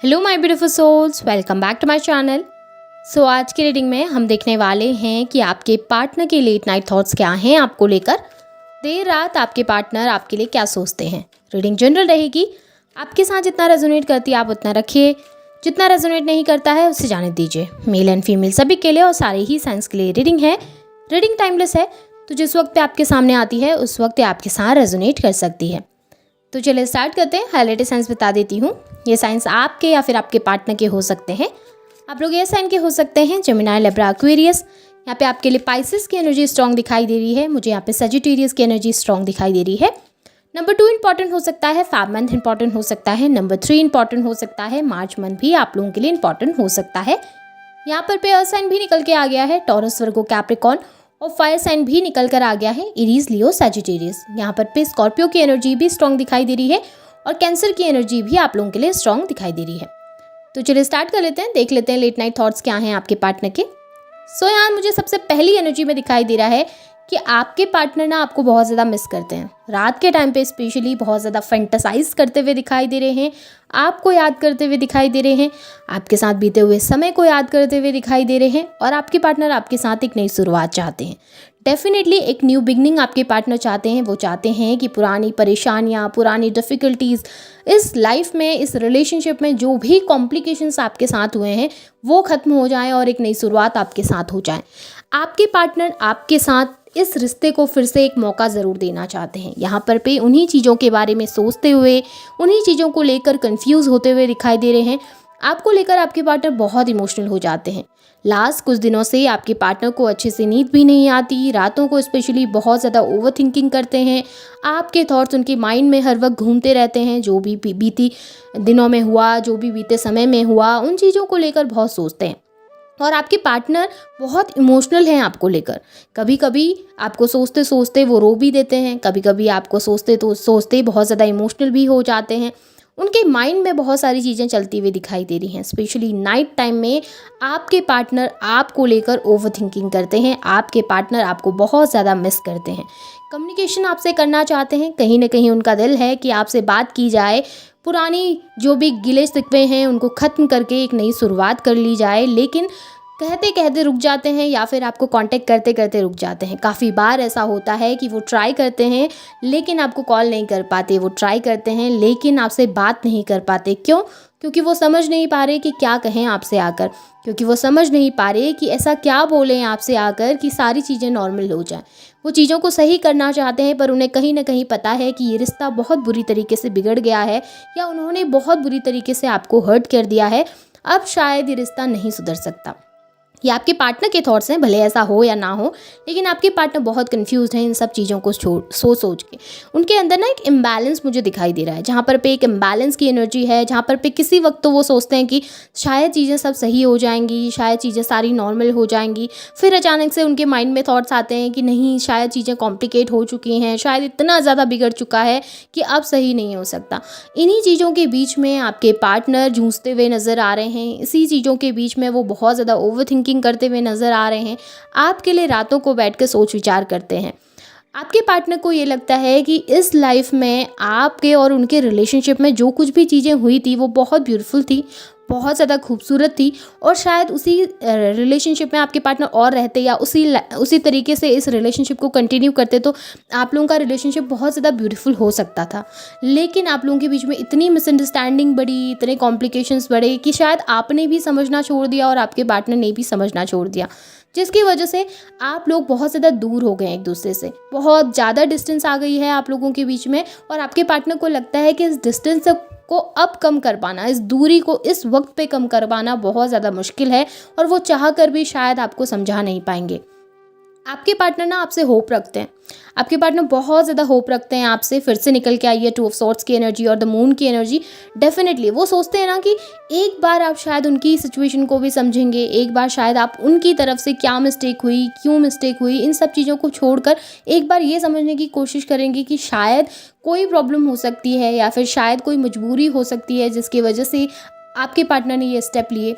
Hello my beautiful souls, welcome back to my channel. आज की reading में हम देखने वाले हैं कि आपके पार्टनर के लेट नाइट थॉट्स क्या हैं आपको लेकर। देर रात आपके पार्टनर आपके लिए क्या सोचते हैं। रीडिंग जनरल रहेगी, आपके साथ जितना रेजोनेट करती है आप उतना रखिए, जितना रेजोनेट नहीं करता है उसे जाने दीजिए। मेल एंड फीमेल सभी के लिए और सारे ही साइंस के लिए रीडिंग है। रीडिंग टाइमलेस है, तो जिस वक्त पे आपके सामने आती है उस वक्त आपके साथ रेजोनेट कर सकती है। तो चलिए स्टार्ट करते हैं। हाईलाइटेड साइंस बता देती हूँ। ये साइंस आपके या फिर आपके पार्टनर के हो सकते हैं। आप लोग ये साइन के हो सकते हैं जेमिनी, लिब्रा, एक्वेरियस। यहाँ पे आपके लिए पाइसेस की एनर्जी स्ट्रॉन्ग दिखाई दे रही है। मुझे यहाँ पे सजिटेरियस की एनर्जी स्ट्रॉन्ग दिखाई दे रही है। नंबर 2 इंपॉर्टेंट हो सकता है, फैब मंथ इंपॉर्टेंट हो सकता है। नंबर 3 इंपॉर्टेंट हो सकता है, मार्च मंथ भी आप लोगों के लिए इंपॉर्टेंट हो सकता है। यहाँ पर पे अर्थ साइन भी निकल के आ गया है, टॉरस, वर्गो, कैप्रिकॉर्न, और फायर साइन भी निकल कर आ गया है, एरीज, लियो, सजिटेरियस। यहाँ पर पे स्कॉर्पियो की एनर्जी भी स्ट्रॉन्ग दिखाई दे रही है और कैंसर की एनर्जी भी आप लोगों के लिए स्ट्रॉन्ग दिखाई दे रही है। तो चलिए स्टार्ट कर लेते हैं, देख लेते हैं लेट नाइट थॉट्स क्या हैं आपके पार्टनर के। यहाँ मुझे सबसे पहली एनर्जी में दिखाई दे रहा है कि आपके पार्टनर ना आपको बहुत ज़्यादा मिस करते हैं। रात के टाइम पे स्पेशली बहुत ज़्यादा फैंटासाइज करते हुए दिखाई दे रहे हैं, आपको याद करते हुए दिखाई दे रहे हैं, आपके साथ बीते हुए समय को याद करते हुए दिखाई दे रहे हैं। और आपके पार्टनर आपके साथ एक नई शुरुआत चाहते हैं। डेफिनेटली एक न्यू बिगनिंग आपके पार्टनर चाहते हैं। वो चाहते हैं कि पुरानी परेशानियाँ, पुरानी डिफ़िकल्टीज़ इस लाइफ में, इस रिलेशनशिप में जो भी कॉम्प्लिकेशंस आपके साथ हुए हैं वो ख़त्म हो जाएं और एक नई शुरुआत आपके साथ हो जाए। आपके पार्टनर आपके साथ इस रिश्ते को फिर से एक मौका ज़रूर देना चाहते हैं। यहाँ पर पे उन्हीं चीज़ों के बारे में सोचते हुए, उन्हीं चीज़ों को लेकर कंफ्यूज होते हुए दिखाई दे रहे हैं। आपको लेकर आपके पार्टनर बहुत इमोशनल हो जाते हैं। लास्ट कुछ दिनों से आपके पार्टनर को अच्छे से नींद भी नहीं आती, रातों को स्पेशली बहुत ज़्यादा ओवर थिंकिंग करते हैं। आपके थॉट्स उनके माइंड में हर वक्त घूमते रहते हैं। जो भी बीती दिनों में हुआ, जो भी बीते समय में हुआ, उन चीज़ों को लेकर बहुत सोचते हैं। और आपके पार्टनर बहुत इमोशनल हैं आपको लेकर। कभी कभी आपको सोचते सोचते वो रो भी देते हैं, कभी कभी आपको सोचते बहुत ज़्यादा इमोशनल भी हो जाते हैं। उनके माइंड में बहुत सारी चीज़ें चलती हुई दिखाई दे रही हैं। स्पेशली नाइट टाइम में आपके पार्टनर आपको लेकर ओवर थिंकिंग करते हैं। आपके पार्टनर आपको बहुत ज़्यादा मिस करते हैं। कम्युनिकेशन आपसे करना चाहते हैं। कहीं ना कहीं उनका दिल है कि आपसे बात की जाए, पुरानी जो भी गिले शिकवे हैं उनको ख़त्म करके एक नई शुरुआत कर ली जाए। लेकिन कहते कहते रुक जाते हैं या फिर आपको कांटेक्ट करते करते रुक जाते हैं। काफ़ी बार ऐसा होता है कि वो ट्राई करते हैं लेकिन आपको कॉल नहीं कर पाते, वो ट्राई करते हैं लेकिन आपसे बात नहीं कर पाते। क्यों? क्योंकि वो समझ नहीं पा रहे कि क्या कहें आपसे आकर, क्योंकि वो समझ नहीं पा रहे कि ऐसा क्या बोलें आपसे आकर कि सारी चीज़ें नॉर्मल हो जाएं। वो चीज़ों को सही करना चाहते हैं पर उन्हें कहीं ना कहीं पता है कि ये रिश्ता बहुत बुरी तरीके से बिगड़ गया है या उन्होंने बहुत बुरी तरीके से आपको हर्ट कर दिया है। अब शायद ये रिश्ता नहीं सुधर सकता। ये आपके पार्टनर के थॉट्स हैं, भले ऐसा हो या ना हो, लेकिन आपके पार्टनर बहुत कंफ्यूज हैं इन सब चीज़ों को सोच के। उनके अंदर ना एक इम्बैलेंस मुझे दिखाई दे रहा है, जहाँ पर पे एक इम्बैलेंस की एनर्जी है, जहाँ पर पे किसी वक्त तो वो सोचते हैं कि शायद चीज़ें सब सही हो जाएंगी, शायद चीज़ें सारी नॉर्मल हो जाएंगी। फिर अचानक से उनके माइंड में थॉट्स आते हैं कि नहीं, शायद चीज़ें कॉम्प्लिकेट हो चुकी हैं, शायद इतना ज़्यादा बिगड़ चुका है कि अब सही नहीं हो सकता। इन्हीं चीज़ों के बीच में आपके पार्टनर जूझते हुए नज़र आ रहे हैं। इसी चीज़ों के बीच में वो बहुत ज़्यादा ओवर थिंकिंग करते हुए नजर आ रहे हैं। आपके लिए रातों को बैठ कर सोच विचार करते हैं। आपके पार्टनर को ये लगता है कि इस लाइफ में आपके और उनके रिलेशनशिप में जो कुछ भी चीज़ें हुई थी वो बहुत ब्यूटीफुल थी, बहुत ज़्यादा खूबसूरत थी। और शायद उसी रिलेशनशिप में आपके पार्टनर और रहते या उसी तरीके से इस रिलेशनशिप को कंटिन्यू करते तो आप लोगों का रिलेशनशिप बहुत ज़्यादा ब्यूटीफुल हो सकता था। लेकिन आप लोगों के बीच में इतनी मिसअंडरस्टैंडिंग बढ़ी, इतने कॉम्प्लिकेशंस बढ़े कि शायद आपने भी समझना छोड़ दिया और आपके पार्टनर ने भी समझना छोड़ दिया, जिसकी वजह से आप लोग बहुत ज़्यादा दूर हो गए एक दूसरे से। बहुत ज़्यादा डिस्टेंस आ गई है आप लोगों के बीच में और आपके पार्टनर को लगता है कि इस डिस्टेंस को अब कम कर पाना, इस दूरी को इस वक्त पे कम कर पाना बहुत ज़्यादा मुश्किल है और वो चाह कर भी शायद आपको समझा नहीं पाएंगे। आपके पार्टनर ना आपसे होप रखते हैं। आपके पार्टनर बहुत ज़्यादा होप रखते हैं आपसे। फिर से निकल के आई है 2 ऑफ सॉर्ड्स की एनर्जी और द मून की एनर्जी। डेफिनेटली वो सोचते हैं ना कि एक बार आप शायद उनकी सिचुएशन को भी समझेंगे, एक बार शायद आप उनकी तरफ से क्या मिस्टेक हुई, क्यों मिस्टेक हुई, इन सब चीज़ों को छोड़कर एक बार ये समझने की कोशिश करेंगे कि शायद कोई प्रॉब्लम हो सकती है या फिर शायद कोई मजबूरी हो सकती है जिसकी वजह से आपके पार्टनर ने ये स्टेप लिए।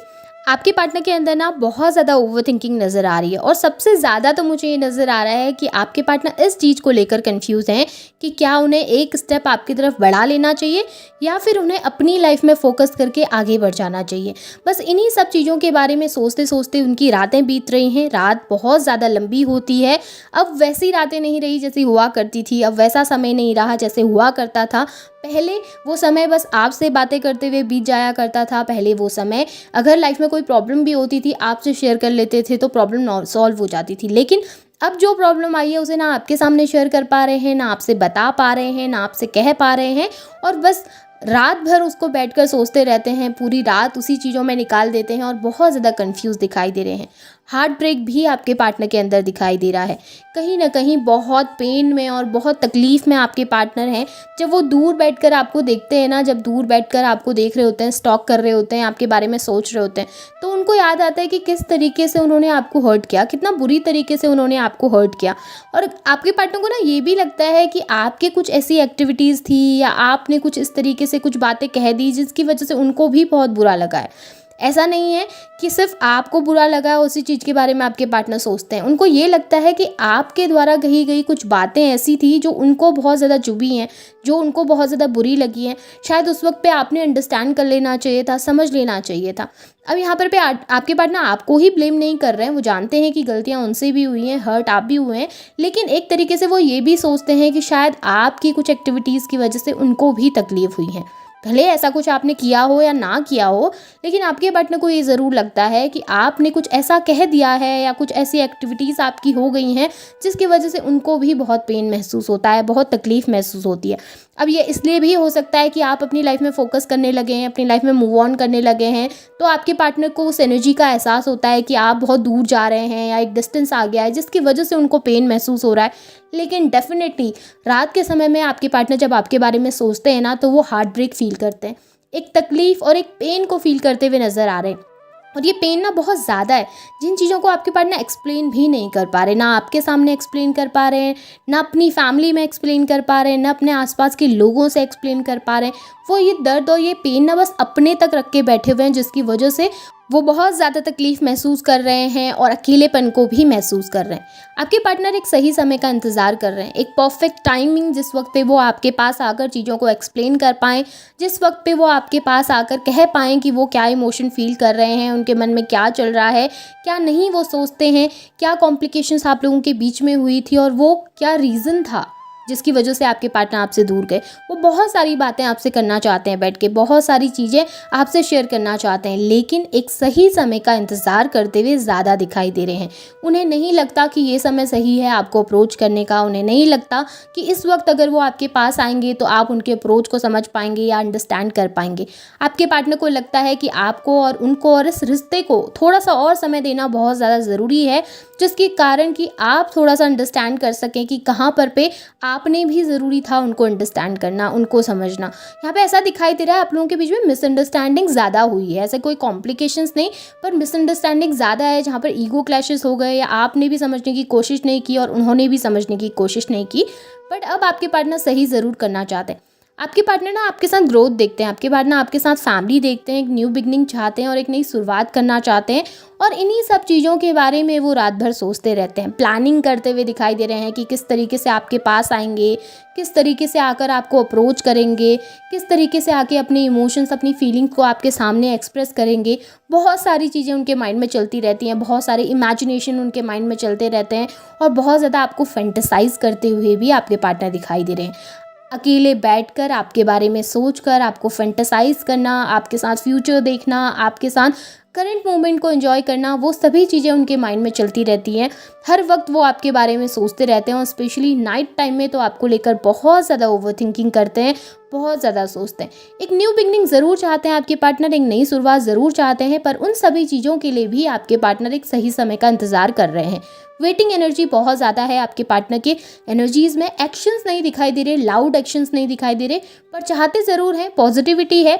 आपके पार्टनर के अंदर ना बहुत ज़्यादा ओवरथिंकिंग नज़र आ रही है और सबसे ज़्यादा तो मुझे ये नज़र आ रहा है कि आपके पार्टनर इस चीज़ को लेकर कंफ्यूज हैं कि क्या उन्हें एक स्टेप आपकी तरफ बढ़ा लेना चाहिए या फिर उन्हें अपनी लाइफ में फोकस करके आगे बढ़ जाना चाहिए। बस इन्हीं सब चीज़ों के बारे में सोचते सोचते उनकी रातें बीत रही हैं। रात बहुत ज़्यादा लंबी होती है। अब वैसी रातें नहीं रही जैसी हुआ करती थी, अब वैसा समय नहीं रहा जैसे हुआ करता था। पहले वो समय बस आपसे बातें करते हुए बीत जाया करता था। पहले वो समय अगर लाइफ में कोई प्रॉब्लम भी होती थी आपसे शेयर कर लेते थे तो प्रॉब्लम सॉल्व हो जाती थी। लेकिन अब जो प्रॉब्लम आई है उसे ना आपके सामने शेयर कर पा रहे हैं, ना आपसे बता पा रहे हैं, ना आपसे कह पा रहे हैं और बस रात भर उसको बैठकर सोचते रहते हैं। पूरी रात उसी चीज़ों में निकाल देते हैं और बहुत ज़्यादा कंफ्यूज दिखाई दे रहे हैं। हार्ट ब्रेक भी आपके पार्टनर के अंदर दिखाई दे रहा है। कहीं ना कहीं बहुत पेन में और बहुत तकलीफ़ में आपके पार्टनर हैं। जब वो दूर बैठकर आपको देखते हैं ना, जब दूर बैठकर आपको देख रहे होते हैं, स्टॉक कर रहे होते हैं, आपके बारे में सोच रहे होते हैं, तो उनको याद आता है कि किस तरीके से उन्होंने आपको हर्ट किया, कितना बुरी तरीके से उन्होंने आपको हर्ट किया। और आपके पार्टनर को ना ये भी लगता है कि आपके कुछ ऐसी एक्टिविटीज़ थी या आपने कुछ इस तरीके से कुछ बातें कह दी जिसकी वजह से उनको भी बहुत बुरा लगा है। ऐसा नहीं है कि सिर्फ आपको बुरा लगा है उसी चीज़ के बारे में आपके पार्टनर सोचते हैं। उनको ये लगता है कि आपके द्वारा कही गई कुछ बातें ऐसी थी जो उनको बहुत ज़्यादा चुभी हैं, जो उनको बहुत ज़्यादा बुरी लगी हैं। शायद उस वक्त पे आपने अंडरस्टैंड कर लेना चाहिए था, समझ लेना चाहिए था। अब यहाँ पर आपके पार्टनर आपको ही ब्लेम नहीं कर रहे हैं। वो जानते हैं कि गलतियाँ उनसे भी हुई हैं, हर्ट आप भी हुए हैं, लेकिन एक तरीके से वो ये भी सोचते हैं कि शायद आपकी कुछ एक्टिविटीज़ की वजह से उनको भी तकलीफ़ हुई है। भले ऐसा कुछ आपने किया हो या ना किया हो, लेकिन आपके पार्टनर को ये ज़रूर लगता है कि आपने कुछ ऐसा कह दिया है या कुछ ऐसी एक्टिविटीज़ आपकी हो गई हैं जिसकी वजह से उनको भी बहुत पेन महसूस होता है, बहुत तकलीफ़ महसूस होती है। अब ये इसलिए भी हो सकता है कि आप अपनी लाइफ में फ़ोकस करने लगे हैं, अपनी लाइफ में मूव ऑन करने लगे हैं, तो आपके पार्टनर को उस एनर्जी का एहसास होता है कि आप बहुत दूर जा रहे हैं या एक डिस्टेंस आ गया है जिसकी वजह से उनको पेन महसूस हो रहा है। लेकिन डेफिनेटली रात के समय में आपके पार्टनर जब आपके बारे में सोचते हैं ना, तो वो हार्ट ब्रेक फील करते हैं, एक तकलीफ़ और एक पेन को फील करते हुए नज़र आ रहे हैं। और ये पेन ना बहुत ज़्यादा है, जिन चीज़ों को आपके पार्टनर एक्सप्लेन भी नहीं कर पा रहे, ना आपके सामने एक्सप्लेन कर पा रहे हैं, ना अपनी फैमिली में एक्सप्लेन कर पा रहे हैं, ना अपने आसपास के लोगों से एक्सप्लेन कर पा रहे हैं। वो ये दर्द और ये पेन ना बस अपने तक रख के बैठे हुए हैं, जिसकी वजह से वो बहुत ज़्यादा तकलीफ़ महसूस कर रहे हैं और अकेलेपन को भी महसूस कर रहे हैं। आपके पार्टनर एक सही समय का इंतज़ार कर रहे हैं, एक परफेक्ट टाइमिंग, जिस वक्त पे वो आपके पास आकर चीज़ों को एक्सप्लेन कर पाएँ, जिस वक्त पे वो आपके पास आकर कह पाएँ कि वो क्या इमोशन फील कर रहे हैं, उनके मन में क्या चल रहा है, क्या नहीं वो सोचते हैं, क्या कॉम्प्लिकेशंस आप लोगों के बीच में हुई थी और वो क्या रीज़न था जिसकी वजह से आपके पार्टनर आपसे दूर गए। वो बहुत सारी बातें आपसे करना चाहते हैं बैठ के, बहुत सारी चीज़ें आपसे शेयर करना चाहते हैं, लेकिन एक सही समय का इंतज़ार करते हुए ज़्यादा दिखाई दे रहे हैं। उन्हें नहीं लगता कि ये समय सही है आपको अप्रोच करने का। उन्हें नहीं लगता कि इस वक्त अगर वो आपके पास आएंगे तो आप उनके अप्रोच को समझ पाएंगे या अंडरस्टैंड कर पाएंगे। आपके पार्टनर को लगता है कि आपको और उनको और इस रिश्ते को थोड़ा सा और समय देना बहुत ज़्यादा ज़रूरी है, जिसके कारण कि आप थोड़ा सा अंडरस्टैंड कर सकें कि कहाँ पर पे आपने भी ज़रूरी था उनको अंडरस्टैंड करना, उनको समझना। यहाँ पे ऐसा दिखाई दे रहा है आप लोगों के बीच में मिसअंडरस्टैंडिंग ज़्यादा हुई है। ऐसे कोई कॉम्प्लिकेशंस नहीं, पर मिसअंडरस्टैंडिंग ज़्यादा है, जहाँ पर ईगो क्लैशेस हो गए या आपने भी समझने की कोशिश नहीं की और उन्होंने भी समझने की कोशिश नहीं की। बट अब आपके पार्टनर सही ज़रूर करना चाहते हैं। आपके पार्टनर ना आपके साथ ग्रोथ देखते हैं, आपके पार्टनर आपके साथ फैमिली देखते हैं, एक न्यू बिगनिंग चाहते हैं और एक नई शुरुआत करना चाहते हैं। और इन्हीं सब चीज़ों के बारे में वो रात भर सोचते रहते हैं, प्लानिंग करते हुए दिखाई दे रहे हैं कि किस तरीके से आपके पास आएंगे, किस तरीके से आकर आपको अप्रोच करेंगे, किस तरीके से आके अपने इमोशंस, अपनी फीलिंग्स को आपके सामने एक्सप्रेस करेंगे। बहुत सारी चीज़ें उनके माइंड में चलती रहती हैं, बहुत सारे इमेजिनेशन उनके माइंड में चलते रहते हैं और बहुत ज़्यादा आपको फैंटेसाइज करते हुए भी आपके पार्टनर दिखाई दे रहे हैं। अकेले बैठकर आपके बारे में सोचकर आपको फैंटेसाइज करना, आपके साथ फ्यूचर देखना, आपके साथ करंट मोमेंट को एंजॉय करना, वो सभी चीज़ें उनके माइंड में चलती रहती हैं। हर वक्त वो आपके बारे में सोचते रहते हैं और स्पेशली नाइट टाइम में तो आपको लेकर बहुत ज़्यादा ओवरथिंकिंग करते हैं, बहुत ज़्यादा सोचते हैं। एक न्यू बिगनिंग ज़रूर चाहते हैं आपके पार्टनर, एक नई शुरुआत ज़रूर चाहते हैं, पर उन सभी चीज़ों के लिए भी आपके पार्टनर एक सही समय का इंतज़ार कर रहे हैं। वेटिंग एनर्जी बहुत ज़्यादा है आपके पार्टनर के एनर्जीज़ में। एक्शंस नहीं दिखाई दे रहे, लाउड एक्शंस नहीं दिखाई दे रहे, पर चाहते ज़रूर हैं, पॉजिटिविटी है,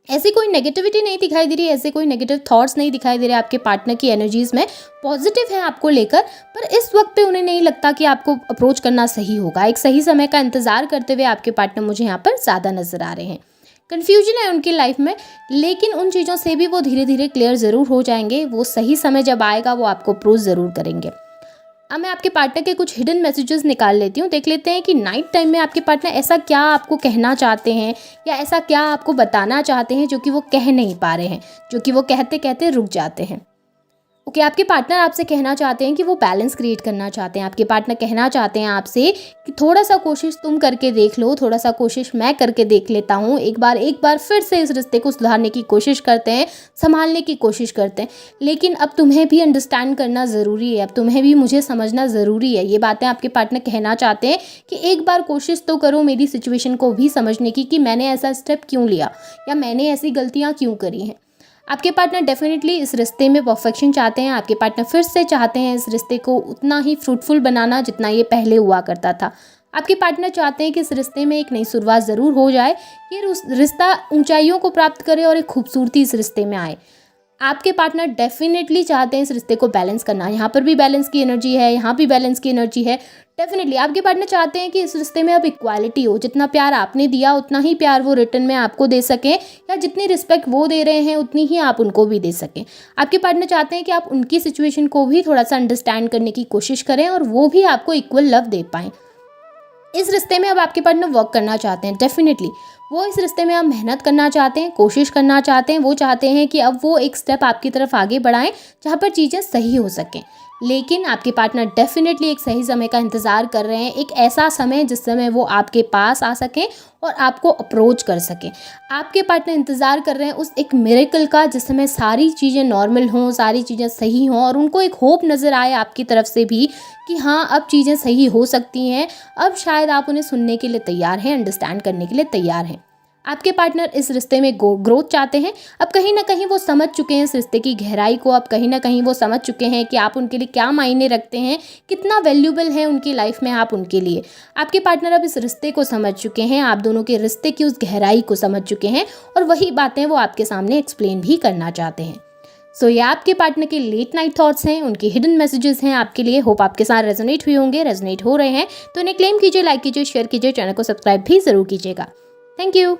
ऐसी कोई नेगेटिविटी नहीं दिखाई दे रही, ऐसे कोई नेगेटिव थॉट्स नहीं दिखाई दे रहे आपके पार्टनर की एनर्जीज़ में। पॉजिटिव है आपको लेकर, पर इस वक्त पे उन्हें नहीं लगता कि आपको अप्रोच करना सही होगा। एक सही समय का इंतज़ार करते हुए आपके पार्टनर मुझे यहाँ पर ज़्यादा नज़र आ रहे हैं। कन्फ्यूजन है उनकी लाइफ में, लेकिन उन चीज़ों से भी वो धीरे धीरे क्लियर ज़रूर हो जाएंगे। वो सही समय जब आएगा वो आपको अप्रोच ज़रूर करेंगे। अब मैं आपके पार्टनर के कुछ हिडन मैसेजेस निकाल लेती हूँ। देख लेते हैं कि नाइट टाइम में आपके पार्टनर ऐसा क्या आपको कहना चाहते हैं या ऐसा क्या आपको बताना चाहते हैं जो कि वो कह नहीं पा रहे हैं, जो कि वो कहते कहते रुक जाते हैं। ओके, आपके पार्टनर आपसे कहना चाहते हैं कि वो बैलेंस क्रिएट करना चाहते हैं। आपके पार्टनर कहना चाहते हैं आपसे कि थोड़ा सा कोशिश तुम करके देख लो, थोड़ा सा कोशिश मैं करके देख लेता हूँ, एक बार फिर से इस रिश्ते को सुधारने की कोशिश करते हैं, संभालने की कोशिश करते हैं। लेकिन अब तुम्हें भी अंडरस्टैंड करना ज़रूरी है, अब तुम्हें भी मुझे समझना ज़रूरी है। ये बातें आपके पार्टनर कहना चाहते हैं कि एक बार कोशिश तो करो मेरी सिचुएशन को भी समझने की, कि मैंने ऐसा स्टेप क्यों लिया या मैंने ऐसी गलतियाँ क्यों करी हैं। आपके पार्टनर डेफिनेटली इस रिश्ते में परफेक्शन चाहते हैं। आपके पार्टनर फिर से चाहते हैं इस रिश्ते को उतना ही फ्रूटफुल बनाना जितना ये पहले हुआ करता था। आपके पार्टनर चाहते हैं कि इस रिश्ते में एक नई शुरुआत ज़रूर हो जाए, ये रिश्ता ऊंचाइयों को प्राप्त करे और एक खूबसूरती इस रिश्ते में आए। आपके पार्टनर डेफिनेटली चाहते हैं इस रिश्ते को बैलेंस करना। यहाँ पर भी बैलेंस की एनर्जी है, यहाँ भी बैलेंस की एनर्जी है। डेफिनेटली आपके पार्टनर चाहते हैं कि इस रिश्ते में अब इक्वालिटी हो, जितना प्यार आपने दिया उतना ही प्यार वो रिटर्न में आपको दे सकें, या जितनी रिस्पेक्ट वो दे रहे हैं उतनी ही आप उनको भी दे सकें। आपके पार्टनर चाहते हैं कि आप उनकी सिचुएशन को भी थोड़ा सा अंडरस्टैंड करने की कोशिश करें और वो भी आपको इक्वल लव दे पाएँ। इस रिश्ते में अब आपके पार्टनर वर्क करना चाहते हैं। डेफिनेटली वो इस रिश्ते में अब मेहनत करना चाहते हैं, कोशिश करना चाहते हैं। वो चाहते हैं कि अब वो एक स्टेप आपकी तरफ आगे बढ़ाएं जहाँ पर चीज़ें सही हो सकें। लेकिन आपके पार्टनर डेफिनेटली एक सही समय का इंतज़ार कर रहे हैं, एक ऐसा समय जिस समय वो आपके पास आ सकें और आपको अप्रोच कर सकें। आपके पार्टनर इंतज़ार कर रहे हैं उस एक मिरेकल का जिस समय सारी चीज़ें नॉर्मल हों, सारी चीज़ें सही हों और उनको एक होप नज़र आए आपकी तरफ से भी कि हाँ अब चीज़ें सही हो सकती हैं। अब शायद आप उन्हें सुनने के लिए तैयार हैं, अंडरस्टैंड करने के लिए तैयार हैं। आपके पार्टनर इस रिश्ते में ग्रोथ चाहते हैं। अब कहीं ना कहीं वो समझ चुके हैं इस रिश्ते की गहराई को, अब कहीं ना कहीं वो समझ चुके हैं कि आप उनके लिए क्या मायने रखते हैं, कितना वैल्यूबल है उनकी लाइफ में आप उनके लिए। आपके पार्टनर अब इस रिश्ते को समझ चुके हैं, आप दोनों के रिश्ते की उस गहराई को समझ चुके हैं और वही बातें वो आपके सामने एक्सप्लेन भी करना चाहते हैं। सो ये आपके पार्टनर के लेट नाइट थॉट्स हैं, उनके हिडन मैसेजेस हैं आपके लिए। होप आपके साथ रेजोनेट हुए होंगे, रेजोनेट हो रहे हैं तो इन्हें क्लेम कीजिए, लाइक कीजिए, शेयर कीजिए, चैनल को सब्सक्राइब भी ज़रूर कीजिएगा। Thank you.